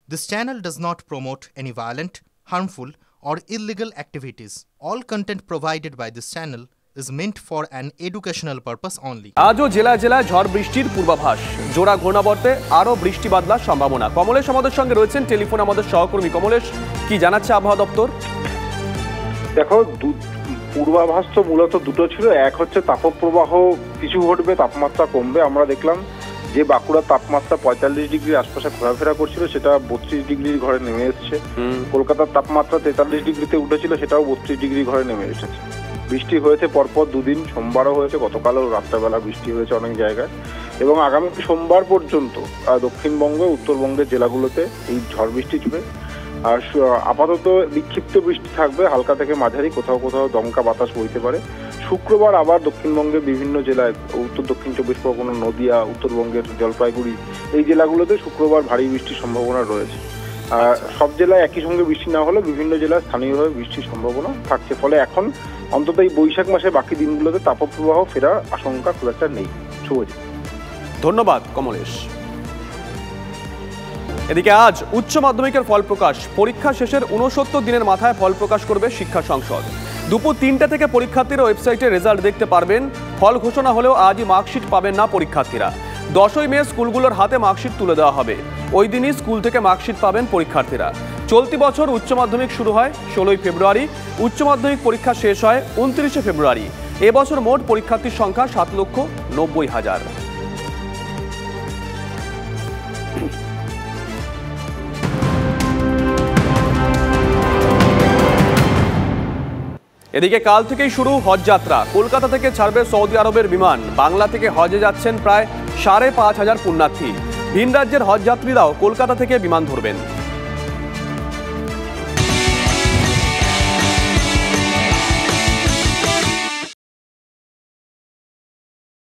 This channel does not promote any violent, harmful, or illegal activities. All content provided by this channel is meant for an educational purpose only. আজও জেলায় জেলায় ঝড় বৃষ্টির পূর্বাভাস, জোড়া ঘূর্ণাবর্তে আরও বৃষ্টি বাদলার সম্ভাবনা। কমলেশ আমাদের সঙ্গে রয়েছেন টেলিফোনে আমাদের সহকর্মী। কমলেশ, কি জানাচ্ছে আবহাওয়া দপ্তর? দেখো, পূর্বাভাস তো মূলত দুটো ছিল। এক হচ্ছে তাপপ্রবাহ কিছু ঘটবে, তাপমাত্রা কমবে। আমরা দেখলাম যে বাঁকুড়ার তাপমাত্রা 45 ডিগ্রির আশপাশে ঘোরাফেরা করছিল, সেটা 32 ডিগ্রির ঘরে নেমে এসছে। কলকাতার তাপমাত্রা 43 ডিগ্রিতে উঠেছিল, সেটাও 32 ডিগ্রি ঘরে নেমে এসেছে। বৃষ্টি হয়েছে পরপর দুদিন, সোমবারও হয়েছে, গতকালও রাত্রেবেলা বৃষ্টি হয়েছে অনেক জায়গায়। এবং আগামী সোমবার পর্যন্ত দক্ষিণবঙ্গ উত্তরবঙ্গের জেলাগুলোতে এই ঝড় বৃষ্টি চলবে। আর আপাতত বিক্ষিপ্ত বৃষ্টি থাকবে, হালকা থেকে মাঝারি, কোথাও কোথাও দমকা বাতাস বইতে পারে। শুক্রবার আবার দক্ষিণবঙ্গের বিভিন্ন জেলায়, উত্তর দক্ষিণ 24 পরগনা, নদিয়া, উত্তরবঙ্গের জলপাইগুড়ি, এই জেলাগুলোতে শুক্রবার ভারী বৃষ্টির সম্ভাবনা রয়েছে। সব জেলায় একই সঙ্গে বৃষ্টি না হলে বিভিন্ন জেলায় স্থানীয়ভাবে বৃষ্টির সম্ভাবনা থাকছে। ফলে এখন অন্তত এই বৈশাখ মাসে বাকি দিনগুলোতে তাপপ্রবাহ ফেরার আশঙ্কা খুব একটা নেই। শুভজিৎ, ধন্যবাদ কমলেশ। এদিকে আজ উচ্চ মাধ্যমিকের ফল প্রকাশ। পরীক্ষা শেষের 69 দিনের মাথায় ফল প্রকাশ করবে শিক্ষা সংসদ। দুপুর 3টে থেকে পরীক্ষার্থীরা ওয়েবসাইটে রেজাল্ট দেখতে পারবেন। ফল ঘোষণা হলেও আজই মার্কশিট পাবেন না পরীক্ষার্থীরা। 10ই মে স্কুলগুলোর হাতে মার্কশিট তুলে দেওয়া হবে। ওই দিনই স্কুল থেকে মার্কশিট পাবেন পরীক্ষার্থীরা। চলতি বছর উচ্চ মাধ্যমিক শুরু হয় 16ই ফেব্রুয়ারি, উচ্চ মাধ্যমিক পরীক্ষা শেষ হয় 29শে ফেব্রুয়ারি। এবছর মোট পরীক্ষার্থীর সংখ্যা 7,90,000। এদিকে কাল থেকেই শুরু হজ যাত্রা। কলকাতা থেকে ছাড়বে সৌদি আরবের বিমান। বাংলা থেকে হজে যাচ্ছেন প্রায় 5,500 পুণ্যার্থী। ভিন রাজ্যের হজ যাত্রীরাও কলকাতা থেকে বিমান ধরবেন।